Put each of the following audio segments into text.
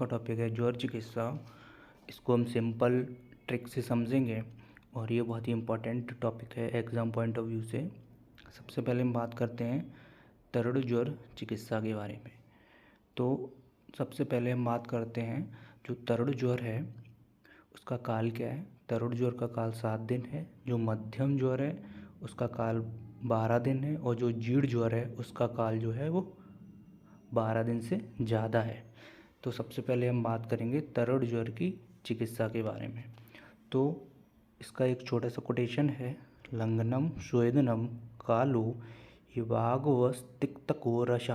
का टॉपिक है ज्वर चिकित्सा। इसको हम सिंपल ट्रिक से समझेंगे और ये बहुत ही इम्पोर्टेंट टॉपिक है एग्ज़ाम पॉइंट ऑफ व्यू से। सबसे पहले हम बात करते हैं तरड़ ज्वर चिकित्सा के बारे में। तो सबसे पहले हम बात करते हैं जो तरड़ ज्वर है उसका काल क्या है। तरड़ ज्वर का काल 7 दिन है। जो मध्यम ज्वर है उसका काल 12 दिन है और जो जीर्ण ज्वर है उसका काल जो है वो 12 दिन से ज़्यादा है। तो सबसे पहले हम बात करेंगे तरड़ ज्वर की चिकित्सा के बारे में। तो इसका एक छोटा सा कोटेशन है, लंघनम स्वेदनम कालो विभागवस्तिक्तकोरशा।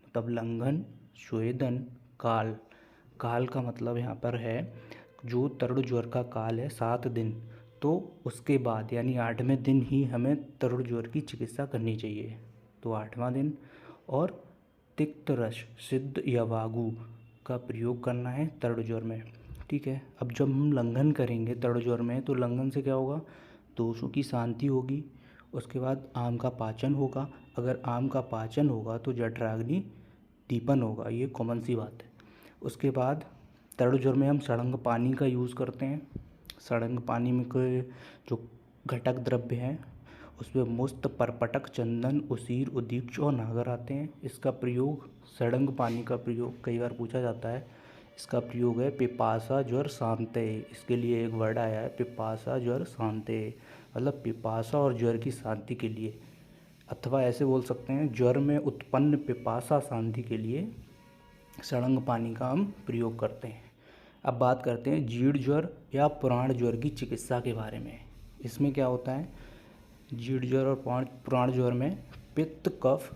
मतलब लंघन, स्वेदन, काल। काल का मतलब यहाँ पर है जो तरड़ ज्वर का काल है 7 दिन, तो उसके बाद यानी 8वें दिन ही हमें तरड़ ज्वर की चिकित्सा करनी चाहिए। तो 8वां दिन। और तिक्त रस सिद्ध या वागु का प्रयोग करना है तरड़ ज्वर में। ठीक है। अब जब हम लंघन करेंगे तरड़ ज्वर में तो लंघन से क्या होगा, दोषों की शांति होगी। उसके बाद आम का पाचन होगा। अगर आम का पाचन होगा तो जठराग्नि दीपन होगा, ये कॉमन सी बात है। उसके बाद तरड़ ज्वर में हम सड़ंग पानी का यूज़ करते हैं। सड़ंग पानी में कोई जो घटक द्रव्य हैं उसमें मुस्त, परपटक, चंदन, उसीर, उदीप्त और नागर आते हैं। इसका प्रयोग, सड़ंग पानी का प्रयोग कई बार पूछा जाता है। इसका प्रयोग है पिपासा ज्वर शांते। इसके लिए एक वर्ड आया है पिपासा ज्वर शांते, मतलब पिपासा और ज्वर की शांति के लिए, अथवा ऐसे बोल सकते हैं ज्वर में उत्पन्न पिपासा शांति के लिए सड़ंग पानी का हम प्रयोग करते हैं। अब बात करते हैं जीर्ण ज्वर या पुराण ज्वर की चिकित्सा के बारे में। इसमें क्या होता है, जीर्ण ज्वर और पुराण ज्वर में पित्त कफ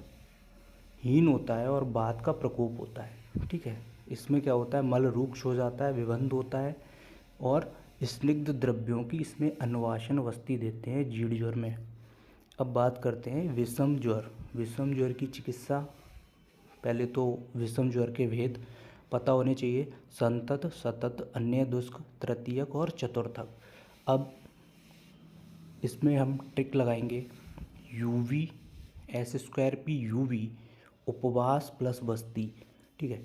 हीन होता है और वात का प्रकोप होता है। ठीक है। इसमें क्या होता है, मल रूक्ष हो जाता है, विबंध होता है और स्निग्ध द्रव्यों की इसमें अन्वासन अवस्थी देते हैं जीर्ण ज्वर में। अब बात करते हैं विषम ज्वर। विषम ज्वर की चिकित्सा। पहले तो विषम ज्वर के भेद पता होने चाहिए, संतत, सतत, अन्य दुष्क, तृतीयक और चतुर्थक। अब इसमें हम ट्रिक लगाएंगे, यूवी S²P यूवी उपवास प्लस बस्ती। ठीक है।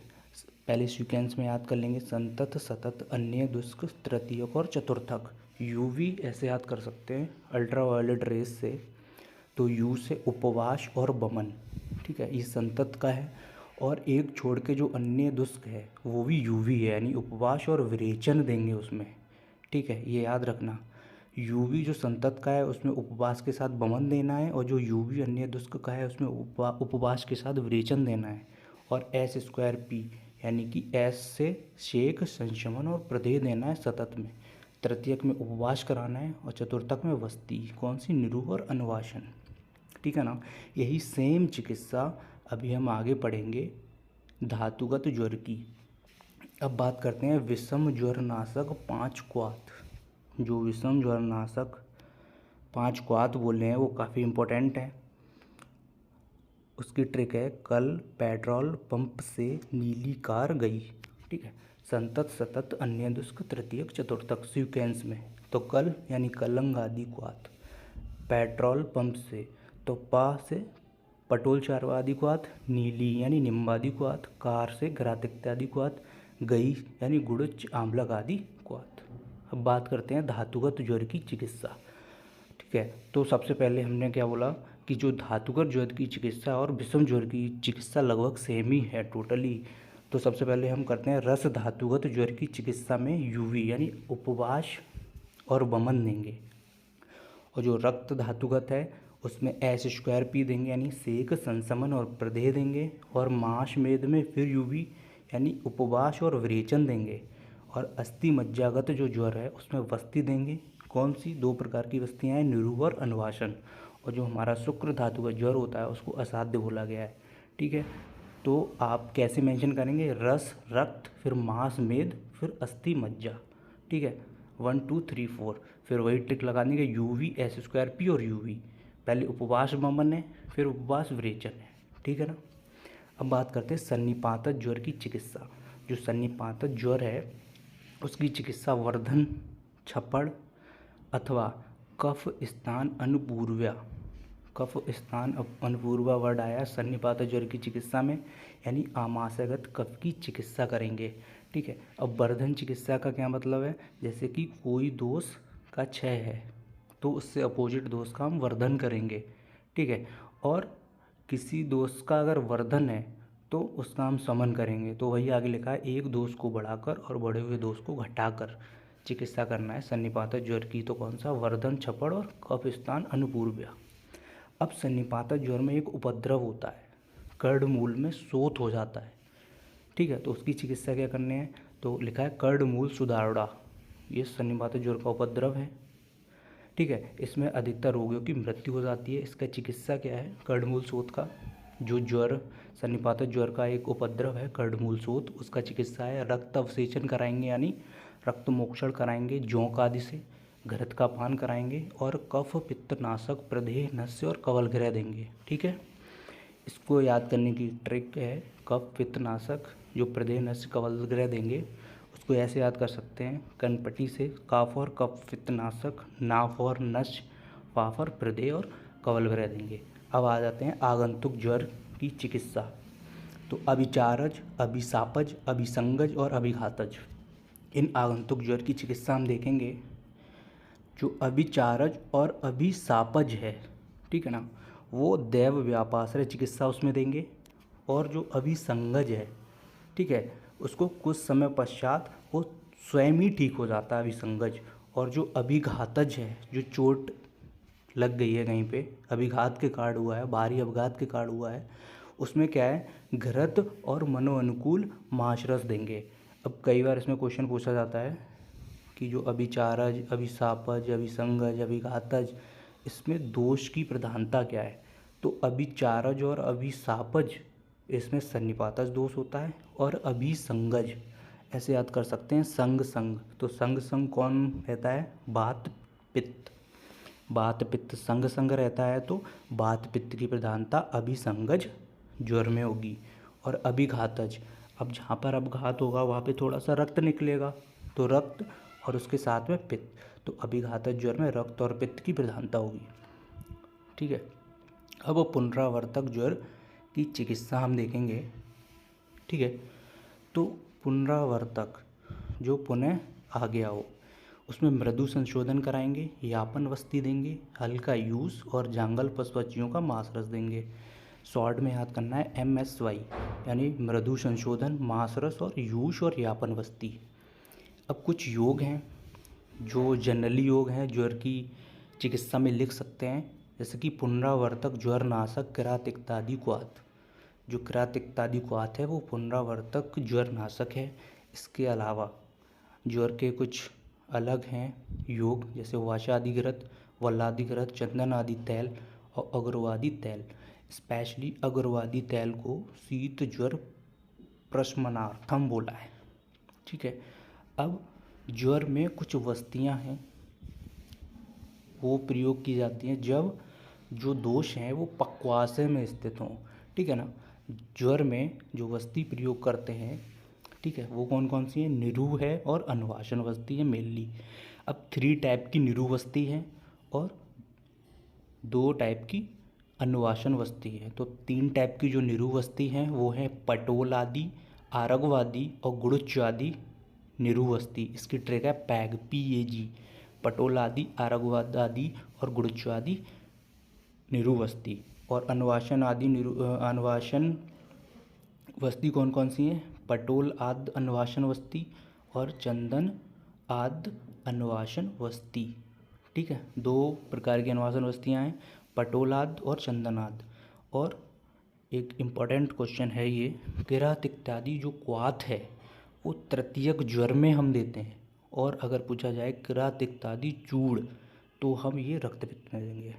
पहले सीक्वेंस में याद कर लेंगे, संतत, सतत, अन्य दुष्क, तृतीयक और चतुर्थक। यूवी ऐसे याद कर सकते हैं अल्ट्रावायलेट रेस से, तो यू से उपवास और बमन। ठीक है, ये संतत का है। और एक छोड़ के जो अन्य दुष्क है वो भी यूवी है, यानी उपवास और विरेचन देंगे उसमें। ठीक है, ये याद रखना। यूवी जो संतत का है उसमें उपवास के साथ बमन देना है और जो यूवी अन्य दुष्क का है उसमें उपवास के साथ विरेचन देना है। और S²P यानी कि S से शेक, संशमन और प्रदेह देना है सतत में। तृतीयक में उपवास कराना है और चतुर्थक में वस्ती, कौन सी, निरूह और अनुवासन। ठीक है ना। यही सेम चिकित्सा अभी हम आगे पढ़ेंगे धातुगत ज्वर की। अब बात करते हैं विषम ज्वर नाशक 5 क्वाथ। जो विषम ज्वर नाशक 5 क्वाथ बोल रहे हैं वो काफ़ी इम्पोर्टेंट है। उसकी ट्रिक है, कल पेट्रोल पंप से नीली कार गई। ठीक है। संतत, सतत, अन्य दुष्क, तृतीयक, चतुर्थक सीक्वेंस में। तो कल यानी कलंग आदि क्वाथ, पेट्रोल पंप से तो पा से पटोल चारवादी क्वाथ, नीली यानी निम्बादी क्वाथ, कार से घरात इत्यादि क्वाथ, गई यानी गुड़च आंवलक आदि क्वाथ। अब बात करते हैं धातुगत ज्वर की चिकित्सा। ठीक है। तो सबसे पहले हमने क्या बोला कि जो धातुगत ज्वर की चिकित्सा और विषम ज्वर की चिकित्सा लगभग सेम ही है टोटली। तो सबसे पहले हम करते हैं रस धातुगत ज्वर की चिकित्सा में यूवी यानी उपवास और वमन देंगे। और जो रक्त धातुगत है उसमें S²P देंगे यानी सेक, संशमन और प्रदेह देंगे। और मांस मेद में फिर यूवी यानी उपवास और विरेचन देंगे। और अस्थि मज्जागत जो ज्वर है उसमें वस्ती देंगे। कौन सी, 2 प्रकार की वस्तियाँ हैं, निरूह और अनुवासन। और जो हमारा शुक्र धातु का ज्वर होता है उसको असाध्य बोला गया है। ठीक है। तो आप कैसे मेंशन करेंगे, रस, रक्त, फिर मांस मेद, फिर अस्थि मज्जा। ठीक है, 1 2 3 4। फिर वही ट्रिक लगाने के, यूवी S²P और यूवी। पहले उपवास वमन है फिर उपवास विरेचन है। ठीक है ना। अब बात करते हैं सन्निपातक ज्वर की चिकित्सा। जो सन्निपातक ज्वर है उसकी चिकित्सा वर्धन, छप्पड़ अथवा कफ स्थान अनुपूर्व्या, कफ स्थान अनुपूर्वा वर्ड आया सन्निपात ज्वर की चिकित्सा में, यानी आमाशयगत कफ की चिकित्सा करेंगे। ठीक है। अब वर्धन चिकित्सा का क्या मतलब है, जैसे कि कोई दोष का क्षय है तो उससे अपोजिट दोष का हम वर्धन करेंगे। ठीक है। और किसी दोष का अगर वर्धन है तो उसका हम समन करेंगे। तो वही आगे लिखा है, एक दोष को बढ़ाकर और बढ़े हुए दोष को घटाकर चिकित्सा करना है सन्निपात ज्वर की। तो कौन सा, वर्धन, छपड़ और कफ स्थान अनुपूर्व्या। अब सन्निपात ज्वर में एक उपद्रव होता है, कर्णमूल में शोथ हो जाता है। ठीक है। तो उसकी चिकित्सा क्या करनी है, तो लिखा है कर्णमूल सुधारड़ा। ये सन्निपात ज्वर का उपद्रव है। ठीक है। इसमें अधिकतर रोगियों की मृत्यु हो जाती है। इसका चिकित्सा क्या है, कर्णमूल शोथ का जो ज्वर, सन्निपात ज्वर का एक उपद्रव है कर्णमूल शोथ, उसका चिकित्सा है रक्त अवसेचन कराएंगे, यानी रक्त मोक्षण कराएंगे जोंक आदि से, घृत का पान कराएंगे और कफ पित्तनाशक प्रदेह नस्य और कवलगृह देंगे। ठीक है। इसको याद करने की ट्रिक है, कफ पित्तनाशक जो प्रदेह नस्य कवलगृह देंगे उसको ऐसे याद कर सकते हैं, कनपट्टी से का फॉर कफ पित्तनाशक, ना फॉर नस्य, पा फॉर प्रदेह और कवलगृह देंगे। अब आ जाते हैं आगंतुक ज्वर की चिकित्सा। तो अभिचारज, अभिशापज, अभिसंगज और अभिघातज, इन आगंतुक ज्वर की चिकित्सा हम देखेंगे। जो अभिचारज और अभिशापज है, ठीक है ना, वो दैव व्यापाश्रय चिकित्सा उसमें देंगे। और जो अभिसंगज है, ठीक है, उसको कुछ समय पश्चात वो स्वयं ही ठीक हो जाता है अभिसंगज। और जो अभिघातज है, जो चोट लग गई है कहीं पे, अभिघात के कारण हुआ है, भारी अपघात के कारण हुआ है, उसमें क्या है, घृत और मनोअनुकूल माशरस देंगे। अब कई बार इसमें क्वेश्चन पूछा जाता है कि जो अभिचारज, अभिशापज, अभिसंगज, अभिघातज, इसमें दोष की प्रधानता क्या है। तो अभिचारज और अभिशापज इसमें सन्निपातज दोष होता है, और अभिसंगज ऐसे याद कर सकते हैं संग संग। तो संग संग कौन रहता है, वात पित्त, वात पित्त संग संग रहता है, तो वात पित्त की प्रधानता अभिसंगज ज्वर में होगी। और अभिघातज, अब जहाँ पर अपघात होगा वहाँ पे थोड़ा सा रक्त निकलेगा, तो रक्त और उसके साथ में पित्त, तो अभिघातज ज्वर में रक्त और पित्त की प्रधानता होगी। ठीक है। अब पुनरावर्तक ज्वर की चिकित्सा हम देखेंगे। ठीक है। तो पुनरावर्तक जो पुनः आ गया हो, उसमें मृदु संशोधन कराएंगे, यापन वस्ती देंगे, हल्का यूज और जांगल पशुपक्षियों का मांस रस देंगे। शॉर्ट में याद करना है MSY, यानी मृदु संशोधन, मांस रस और यूज और यापन वस्ती। अब कुछ योग हैं जो जनरली योग हैं ज्वर की चिकित्सा में लिख सकते हैं, जैसे कि पुनरावर्तक ज्वर नाशक किरातिक्तादि क्वाथ। जो किरातिक्तादि क्वाथ है वो पुनरावर्तक ज्वर नाशक है। इसके अलावा ज्वर के कुछ अलग हैं योग, जैसे वाशादिघृत, वल्लादिघृत, चंदन आदि तैल और अग्रवादी तैल। स्पेशली अग्रवादी तैल को शीत ज्वर प्रशमनार्थम बोला है। ठीक है। अब ज्वर में कुछ वस्तियां हैं वो प्रयोग की जाती हैं जब जो दोष हैं वो पक्वाशय में स्थित हों। ठीक है ना। ज्वर में जो वस्ती प्रयोग करते हैं, ठीक है, वो कौन कौन सी है, निरु है और अनुवासन वस्ती है मेनली। अब 3 टाइप की निरु वस्ती है और 2 टाइप की अनुवासन वस्ती है। तो 3 टाइप की जो निरु वस्ती हैं वो है पटोल आदि, आरगवादी और गुड़ुच आदि निरु वस्ती। इसकी ट्रिक है पैग, PAG, पटोल आदि, आरगवाद आदि और गुड़ुच आदि निरु वस्ती। और अनुवासन आदि अनुवासन वस्ती कौन कौन सी हैं, पटोल आदि अनुवासन वस्ती और चंदन आदि अनुवासन वस्ती। ठीक है। 2 प्रकार की अनुवासन वस्तियाँ हैं, पटोल आदि और चंदन आदि। और एक इम्पॉर्टेंट क्वेश्चन है ये, किरातिक्तादि जो क्वाथ है वो तृतीयक ज्वर में हम देते हैं, और अगर पूछा जाए किरातिक्तादि चूर्ण तो हम ये रक्तपित्त में देंगे।